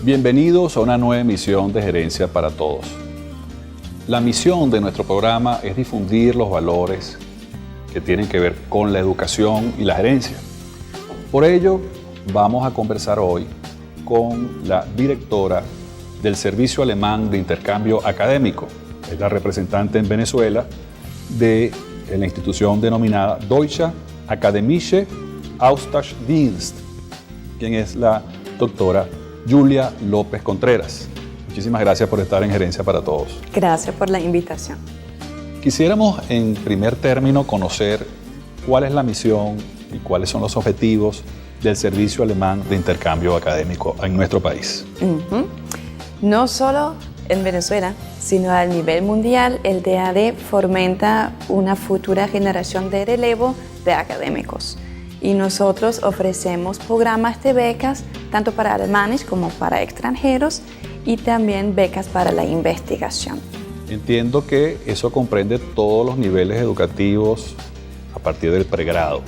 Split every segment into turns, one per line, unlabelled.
Bienvenidos a una nueva emisión de Gerencia para Todos. La misión de nuestro programa es difundir los valores que tienen que ver con la educación y la gerencia. Por ello, vamos a conversar hoy con la directora del Servicio Alemán de Intercambio Académico. Es la representante en Venezuela de la institución denominada Deutscher Akademische Austauschdienst, quien es la doctora Julia López Contreras. Muchísimas gracias por estar en Gerencia para Todos.
Gracias por la invitación.
Quisiéramos en primer término conocer cuál es la misión y cuáles son los objetivos del Servicio Alemán de Intercambio Académico en nuestro país.
No solo en Venezuela, sino a nivel mundial, el DAD fomenta una futura generación de relevo de académicos. Y nosotros ofrecemos programas de becas tanto para alemanes como para extranjeros y también becas para la investigación.
Entiendo que eso comprende todos los niveles educativos a partir del pregrado.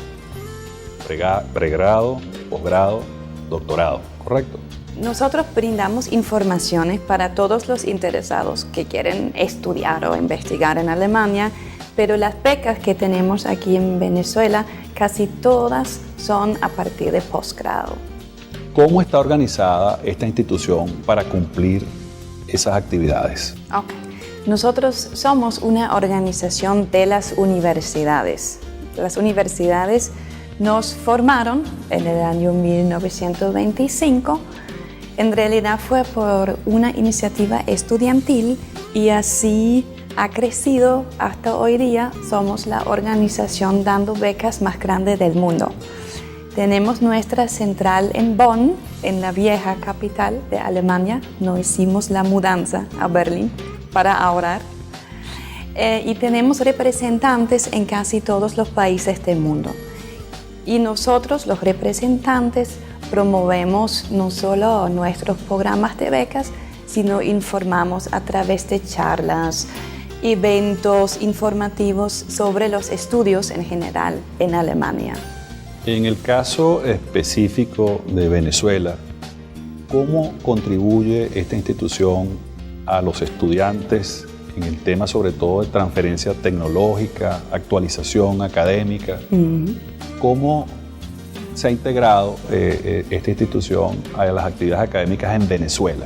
Pregrado, posgrado, doctorado, ¿correcto?
Nosotros brindamos informaciones para todos los interesados que quieren estudiar o investigar en Alemania, pero las becas que tenemos aquí en Venezuela, casi todas son a partir de posgrado.
¿Cómo está organizada esta institución para cumplir esas actividades?
Nosotros somos una organización de las universidades. Las universidades nos formaron en el año 1925. En realidad fue por una iniciativa estudiantil y así ha crecido hasta hoy día. Somos la organización dando becas más grande del mundo. Tenemos nuestra central en Bonn, en la vieja capital de Alemania. No hicimos la mudanza a Berlín para ahorrar. Y tenemos representantes en casi todos los países del mundo. Y nosotros, los representantes, promovemos no solo nuestros programas de becas, sino informamos a través de charlas, eventos informativos sobre los estudios en general en Alemania.
En el caso específico de Venezuela, ¿cómo contribuye esta institución a los estudiantes en el tema sobre todo de transferencia tecnológica, actualización académica? ¿Cómo se ha integrado esta institución a las actividades académicas en Venezuela?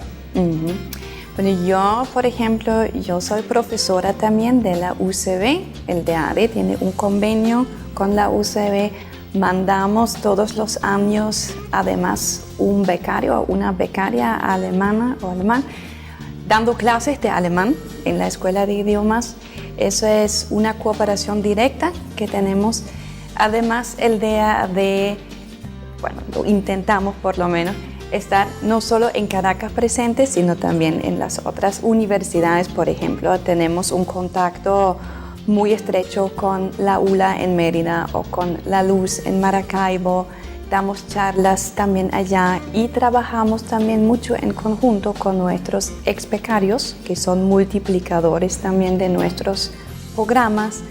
Bueno, yo, por ejemplo, yo soy profesora también de la UCB. El DAD tiene un convenio con la UCB. Mandamos todos los años, además, un becario o una becaria alemana o alemán dando clases de alemán en la escuela de idiomas. Eso es una cooperación directa que tenemos. Además, el DAD, lo intentamos por lo menos, estar no solo en Caracas presente, sino también en las otras universidades. Por ejemplo, tenemos un contacto muy estrecho con la ULA en Mérida o con la Luz en Maracaibo. Damos charlas también allá y trabajamos también mucho en conjunto con nuestros ex becarios, que son multiplicadores también de nuestros programas.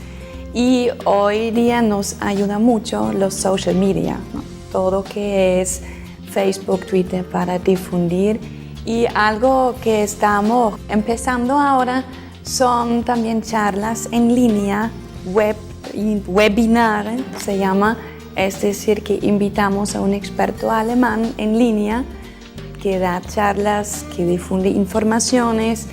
Y hoy día nos ayuda mucho los social media, ¿no? Todo que es Facebook, Twitter para difundir. Y algo que estamos empezando ahora son también charlas en línea, webinar se llama, es decir, que invitamos a un experto alemán en línea que da charlas, que difunde informaciones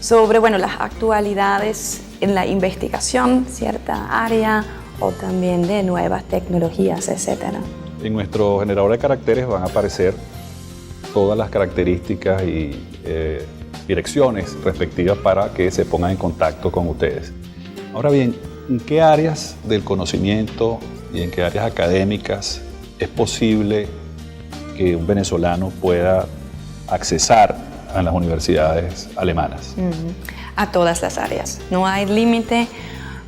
sobre las actualidades en la investigación, cierta área o también de nuevas tecnologías, etc.
En nuestro generador de caracteres van a aparecer todas las características y direcciones respectivas para que se pongan en contacto con ustedes. Ahora bien, ¿en qué áreas del conocimiento y en qué áreas académicas es posible que un venezolano pueda accesar a las universidades alemanas?
A todas las áreas, no hay límite.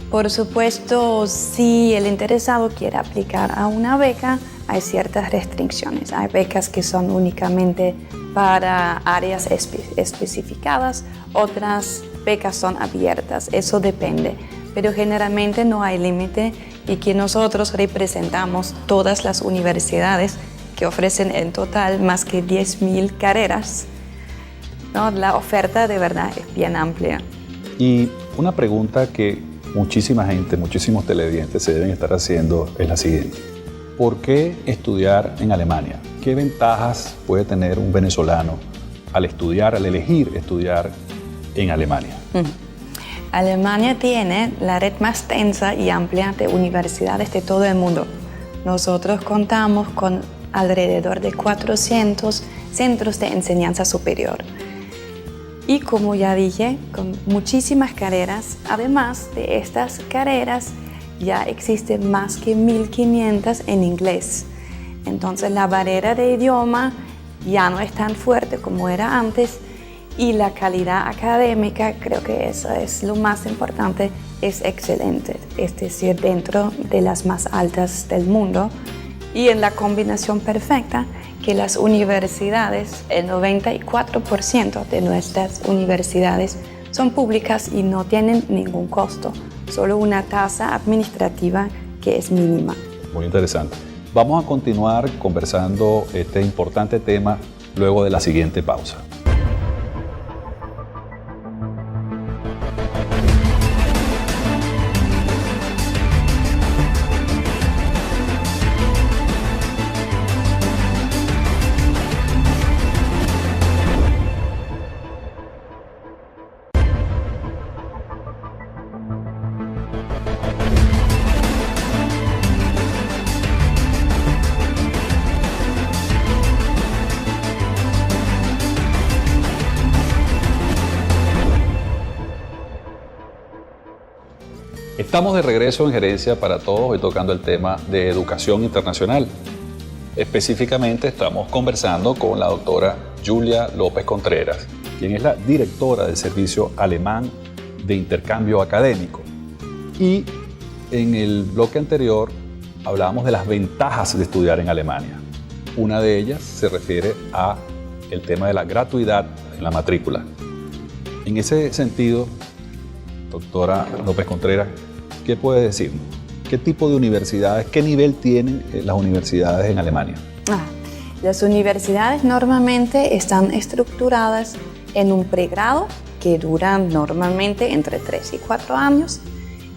Por supuesto, si el interesado quiere aplicar a una beca, hay ciertas restricciones. Hay becas que son únicamente para áreas especificadas, otras becas son abiertas, eso depende. Pero generalmente no hay límite y que nosotros representamos todas las universidades que ofrecen en total más que 10.000 carreras ¿no? La oferta de verdad es bien amplia.
Y una pregunta que muchísima gente, muchísimos televidentes se deben estar haciendo es la siguiente. ¿Por qué estudiar en Alemania? ¿Qué ventajas puede tener un venezolano al elegir estudiar en Alemania?
Alemania tiene la red más densa y amplia de universidades de todo el mundo. Nosotros contamos con alrededor de 400 centros de enseñanza superior. Y como ya dije, con muchísimas carreras. Además de estas carreras, ya existen más que 1.500 en inglés. Entonces la barrera de idioma ya no es tan fuerte como era antes y la calidad académica, creo que eso es lo más importante, es excelente. Es decir, dentro de las más altas del mundo y en la combinación perfecta que las universidades, el 94% de nuestras universidades son públicas y no tienen ningún costo, solo una tasa administrativa que es mínima.
Muy interesante. Vamos a continuar conversando este importante tema luego de la siguiente pausa. Estamos de regreso en Gerencia para Todos, hoy tocando el tema de educación internacional. Específicamente estamos conversando con la doctora Julia López Contreras, quien es la directora del Servicio Alemán de Intercambio Académico. Y en el bloque anterior hablábamos de las ventajas de estudiar en Alemania. Una de ellas se refiere a el tema de la gratuidad en la matrícula. En ese sentido, doctora López Contreras, ¿qué puede decirnos? ¿Qué tipo de universidades, qué nivel tienen las universidades en Alemania?
Las universidades normalmente están estructuradas en un pregrado que dura normalmente entre 3 y 4 años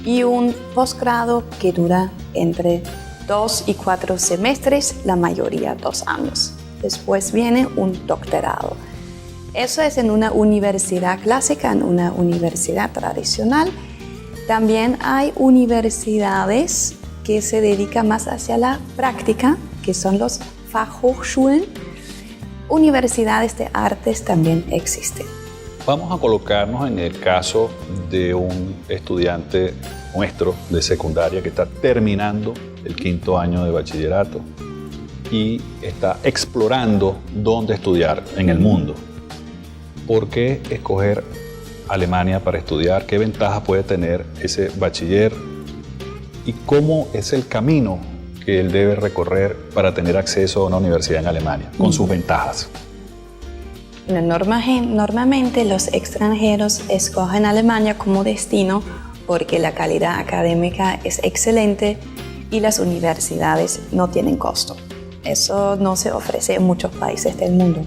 y un posgrado que dura entre 2 y 4 semestres, la mayoría 2 años. Después viene un doctorado. Eso es en una universidad clásica, en una universidad tradicional. También hay universidades que se dedican más hacia la práctica, que son los Fachhochschulen. Universidades de artes también existen.
Vamos a colocarnos en el caso de un estudiante nuestro de secundaria que está terminando el 5º año de bachillerato y está explorando dónde estudiar en el mundo. ¿Por qué escoger Alemania para estudiar? ¿Qué ventajas puede tener ese bachiller? ¿Y cómo es el camino que él debe recorrer para tener acceso a una universidad en Alemania, con sus ventajas?
Normalmente los extranjeros escogen Alemania como destino porque la calidad académica es excelente y las universidades no tienen costo. Eso no se ofrece en muchos países del mundo.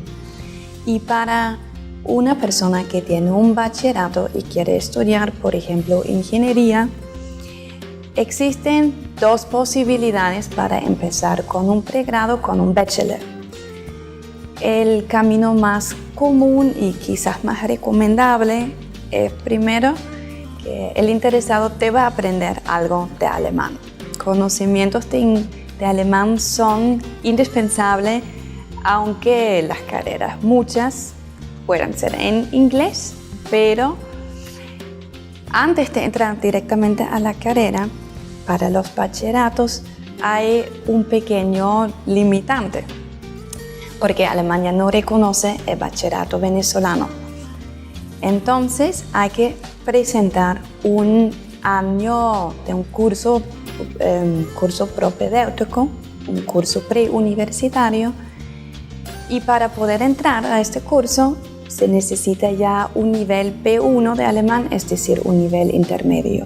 Y para una persona que tiene un bachillerato y quiere estudiar, por ejemplo, ingeniería, existen 2 posibilidades para empezar con un pregrado, con un bachelor. El camino más común y quizás más recomendable es primero que el interesado deba aprender algo de alemán. Conocimientos de alemán son indispensables, aunque las carreras muchas puedan ser en inglés, pero antes de entrar directamente a la carrera, para los bachilleratos hay un pequeño limitante, porque Alemania no reconoce el bachillerato venezolano. Entonces hay que presentar un año de un curso propedéutico, un curso preuniversitario, y para poder entrar a este curso se necesita ya un nivel B1 de alemán, es decir, un nivel intermedio.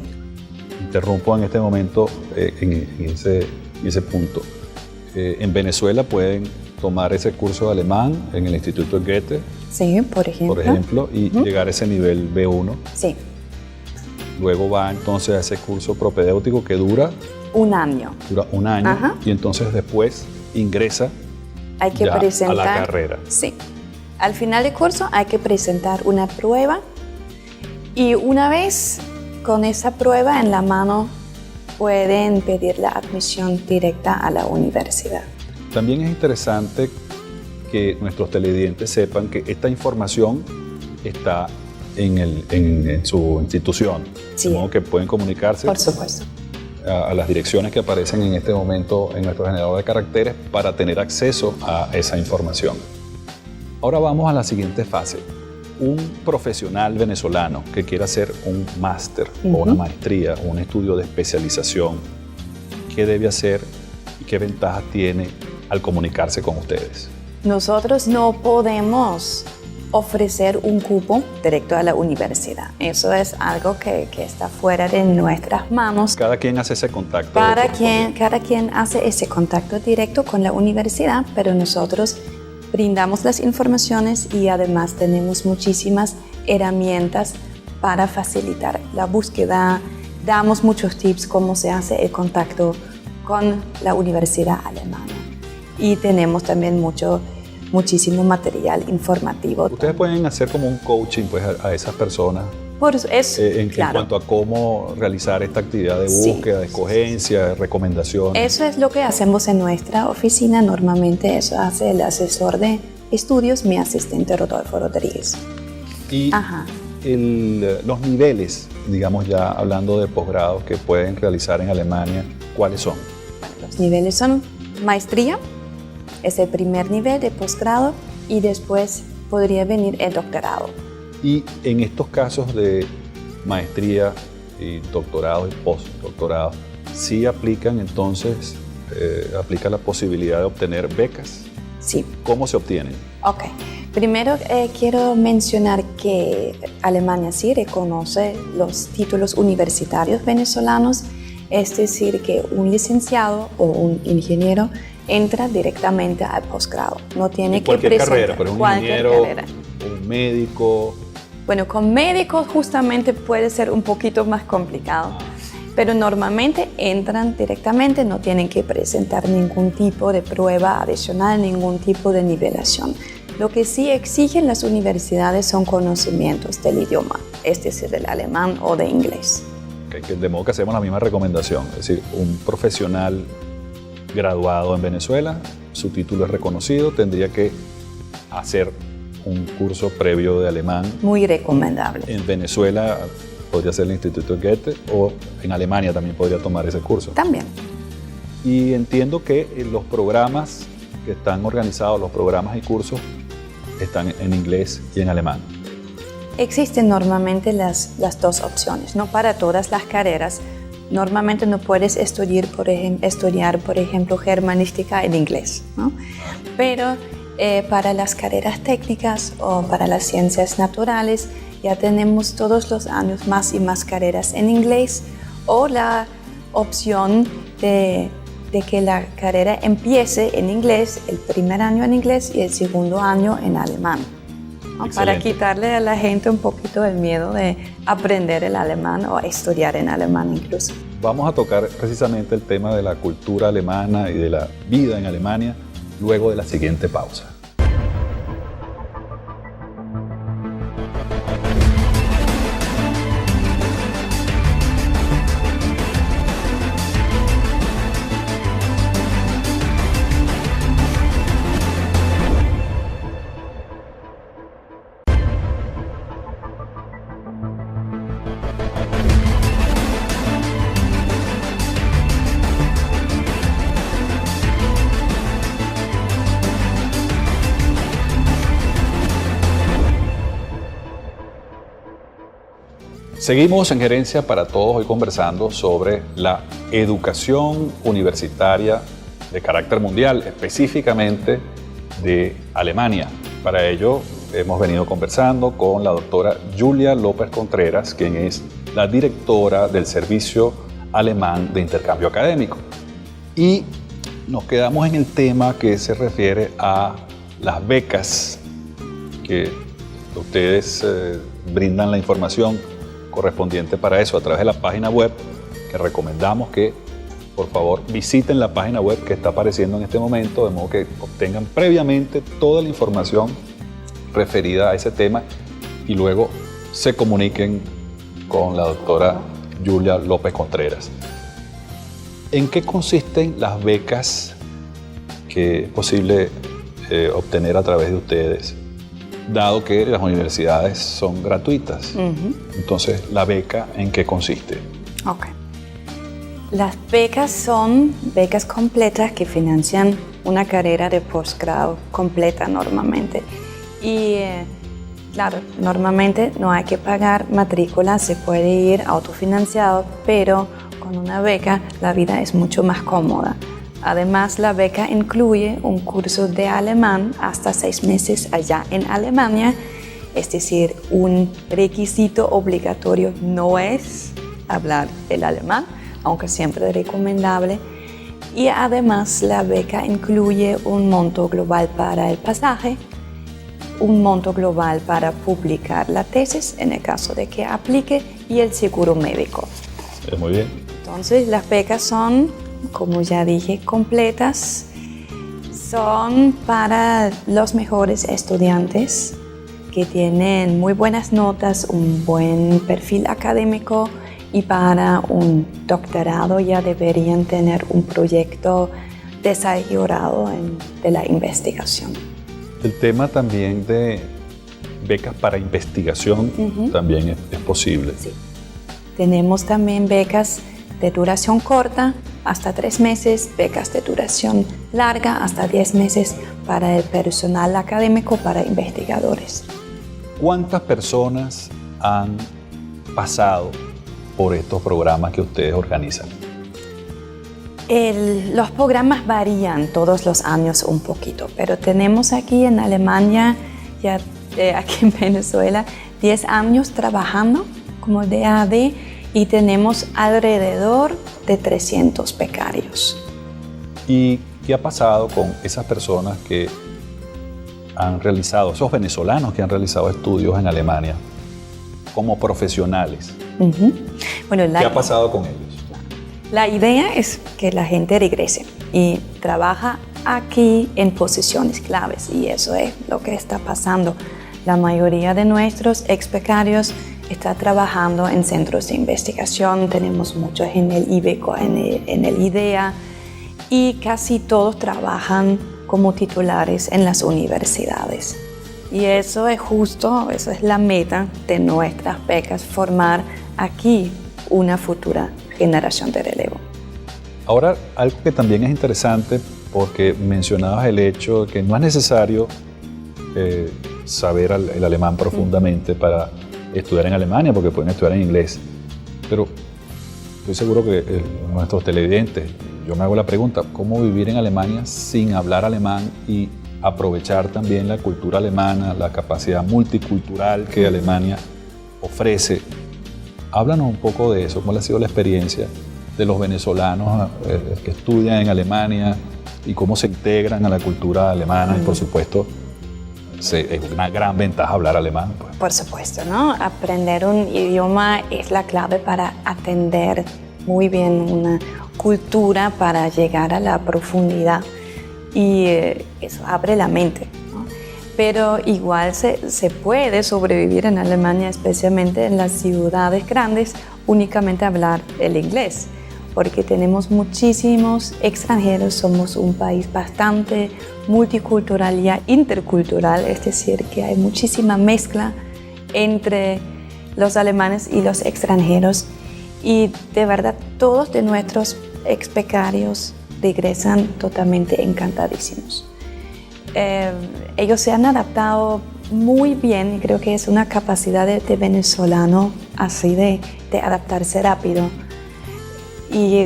Interrumpo en este momento en ese punto. En Venezuela pueden tomar ese curso de alemán en el Instituto Goethe.
Sí, por ejemplo.
y llegar a ese nivel B1.
Sí.
Luego va entonces a ese curso propedéutico que dura
un año.
Ajá. Y entonces después ingresa
hay que
ya
presentar,
a la carrera.
Sí. Al final del curso hay que presentar una prueba y una vez con esa prueba en la mano pueden pedir la admisión directa a la universidad.
También es interesante que nuestros televidentes sepan que esta información está en su institución.
Sí.
De modo que pueden comunicarse.
Por supuesto.
A las direcciones que aparecen en este momento en nuestro generador de caracteres para tener acceso a esa información. Ahora vamos a la siguiente fase. Un profesional venezolano que quiera hacer un máster o una maestría o un estudio de especialización, ¿qué debe hacer y qué ventajas tiene al comunicarse con ustedes?
Nosotros no podemos ofrecer un cupo directo a la universidad. Eso es algo que está fuera de nuestras manos.
Cada quien hace ese contacto.
Cada quien hace ese contacto directo con la universidad, pero nosotros brindamos las informaciones y además tenemos muchísimas herramientas para facilitar la búsqueda. Damos muchos tips cómo se hace el contacto con la universidad alemana. Y tenemos también muchísimo material informativo.
Ustedes pueden hacer como un coaching pues, a esas personas en cuanto a cómo realizar esta actividad de búsqueda, de escogencia, de recomendaciones.
Eso es lo que hacemos en nuestra oficina. Normalmente eso hace el asesor de estudios, mi asistente Rodolfo Rodríguez.
Y los niveles, digamos ya hablando de posgrados que pueden realizar en Alemania, ¿cuáles son?
Bueno, los niveles son maestría, es el primer nivel de posgrado y después podría venir el doctorado.
Y en estos casos de maestría y doctorado y postdoctorado, ¿sí aplican entonces, aplica la posibilidad de obtener becas?
Sí.
¿Cómo se obtienen?
Ok. Primero quiero mencionar que Alemania sí reconoce los títulos universitarios venezolanos, es decir, que un licenciado o un ingeniero entra directamente al posgrado. No tiene que
presentar carrera, pero un ingeniero,
carrera.
Un médico.
Bueno, con médicos justamente puede ser un poquito más complicado, pero normalmente entran directamente, no tienen que presentar ningún tipo de prueba adicional, ningún tipo de nivelación. Lo que sí exigen las universidades son conocimientos del idioma, es decir, del alemán o de inglés.
De modo que hacemos la misma recomendación, es decir, un profesional graduado en Venezuela, su título es reconocido, tendría que hacer un curso previo de alemán.
Muy recomendable.
En Venezuela podría ser el Instituto Goethe o en Alemania también podría tomar ese curso.
También.
Y entiendo que los programas que están organizados, los programas y cursos, están en inglés y en alemán.
Existen normalmente las dos opciones, no para todas las carreras. Normalmente no puedes estudiar, por ejemplo, germanística en inglés, ¿no? Pero para las carreras técnicas o para las ciencias naturales ya tenemos todos los años más y más carreras en inglés o la opción de que la carrera empiece en inglés, el primer año en inglés y el segundo año en alemán, ¿no? Para quitarle a la gente un poquito el miedo de aprender el alemán o estudiar en alemán incluso.
Vamos a tocar precisamente el tema de la cultura alemana y de la vida en Alemania luego de la siguiente pausa. Seguimos en Gerencia para Todos, hoy conversando sobre la educación universitaria de carácter mundial, específicamente de Alemania. Para ello hemos venido conversando con la doctora Julia López Contreras, quien es la directora del Servicio Alemán de Intercambio Académico. Y nos quedamos en el tema que se refiere a las becas que ustedes brindan la información correspondiente para eso a través de la página web, que recomendamos que por favor visiten la página web que está apareciendo en este momento, de modo que obtengan previamente toda la información referida a ese tema y luego se comuniquen con la doctora Julia López Contreras. ¿En qué consisten las becas que es posible obtener a través de ustedes, dado que las universidades son gratuitas? Entonces, ¿la beca en qué consiste?
Ok. Las becas son becas completas que financian una carrera de posgrado completa normalmente. Y claro, normalmente no hay que pagar matrícula, se puede ir autofinanciado, pero con una beca la vida es mucho más cómoda. Además, la beca incluye un curso de alemán hasta 6 meses allá en Alemania, es decir, un requisito obligatorio no es hablar el alemán, aunque siempre es recomendable. Y además, la beca incluye un monto global para el pasaje, un monto global para publicar la tesis en el caso de que aplique y el seguro médico.
Muy bien.
Entonces, las becas son, como ya dije, completas. Son para los mejores estudiantes que tienen muy buenas notas, un buen perfil académico, y para un doctorado ya deberían tener un proyecto desarrollado de la investigación.
El tema también de becas para investigación también es posible.
Sí. Tenemos también becas de duración corta, hasta 3 meses, becas de duración larga, hasta 10 meses para el personal académico, para investigadores.
¿Cuántas personas han pasado por estos programas que ustedes organizan?
Los programas varían todos los años un poquito, pero tenemos aquí en Alemania, ya aquí en Venezuela, 10 años trabajando como DAAD y tenemos alrededor de 300 becarios.
¿Y qué ha pasado con esas personas que han realizado, esos venezolanos que han realizado estudios en Alemania como profesionales? Bueno, ¿qué ha pasado con ellos?
La idea es que la gente regrese y trabaja aquí en posiciones claves, y eso es lo que está pasando. La mayoría de nuestros ex becarios está trabajando en centros de investigación, tenemos muchos en el IBECO, en el IDEA, y casi todos trabajan como titulares en las universidades. Y eso es justo, eso es la meta de nuestras becas, formar aquí una futura generación de relevo.
Ahora, algo que también es interesante, porque mencionabas el hecho de que no es necesario saber el alemán profundamente para estudiar en Alemania, porque pueden estudiar en inglés. Pero estoy seguro que nuestros televidentes, yo me hago la pregunta, ¿cómo vivir en Alemania sin hablar alemán y aprovechar también la cultura alemana, la capacidad multicultural que Alemania ofrece? Háblanos un poco de eso, cómo ha sido la experiencia de los venezolanos que estudian en Alemania y cómo se integran a la cultura alemana. Y por supuesto, es una gran ventaja hablar alemán. Pues.
Por supuesto, ¿no? Aprender un idioma es la clave para atender muy bien una cultura, para llegar a la profundidad, y eso abre la mente, ¿no? Pero igual se puede sobrevivir en Alemania, especialmente en las ciudades grandes, únicamente hablar el inglés, porque tenemos muchísimos extranjeros, somos un país bastante multicultural y intercultural, es decir, que hay muchísima mezcla entre los alemanes y los extranjeros, y de verdad todos de nuestros ex becarios regresan totalmente encantadísimos. Ellos se han adaptado muy bien, y creo que es una capacidad de venezolano así de adaptarse rápido. Y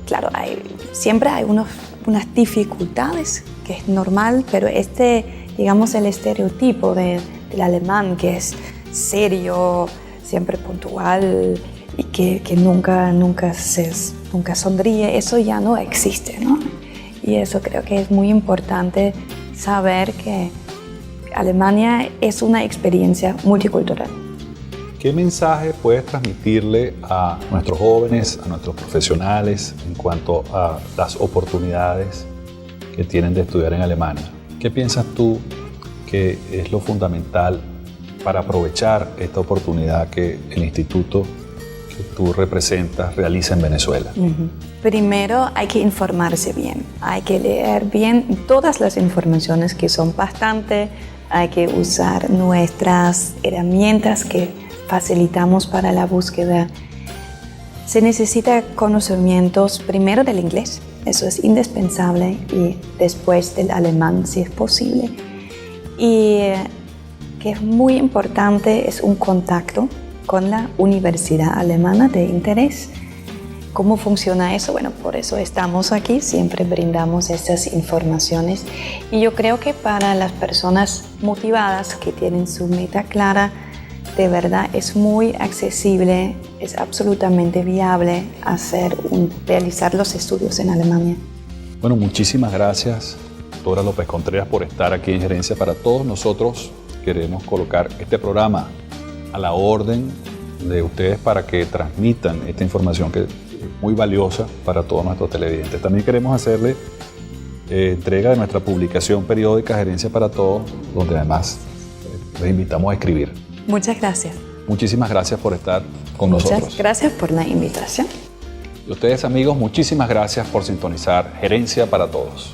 claro, siempre hay unas dificultades, que es normal, pero digamos, el estereotipo del alemán, que es serio, siempre puntual y que nunca sonríe, eso ya no existe, ¿no? Y eso creo que es muy importante saber, que Alemania es una experiencia multicultural.
¿Qué mensaje puedes transmitirle a nuestros jóvenes, a nuestros profesionales en cuanto a las oportunidades que tienen de estudiar en Alemania? ¿Qué piensas tú que es lo fundamental para aprovechar esta oportunidad que el instituto que tú representas realiza en Venezuela?
Primero hay que informarse bien, hay que leer bien todas las informaciones que son bastante, hay que usar nuestras herramientas que facilitamos para la búsqueda. Se necesita conocimientos primero del inglés, eso es indispensable, y después del alemán si es posible. Y que es muy importante es un contacto con la universidad alemana de interés. ¿Cómo funciona eso? Bueno, por eso estamos aquí, siempre brindamos estas informaciones. Y yo creo que para las personas motivadas que tienen su meta clara, de verdad es muy accesible, es absolutamente viable realizar los estudios en Alemania.
Bueno, muchísimas gracias, doctora López Contreras, por estar aquí en Gerencia para Todos. Nosotros queremos colocar este programa a la orden de ustedes para que transmitan esta información que es muy valiosa para todos nuestros televidentes. También queremos hacerle entrega de nuestra publicación periódica Gerencia para Todos, donde además les invitamos a escribir.
Muchas gracias.
Muchísimas gracias por estar con nosotros.
Muchas gracias por la invitación.
Y ustedes, amigos, muchísimas gracias por sintonizar Gerencia para Todos.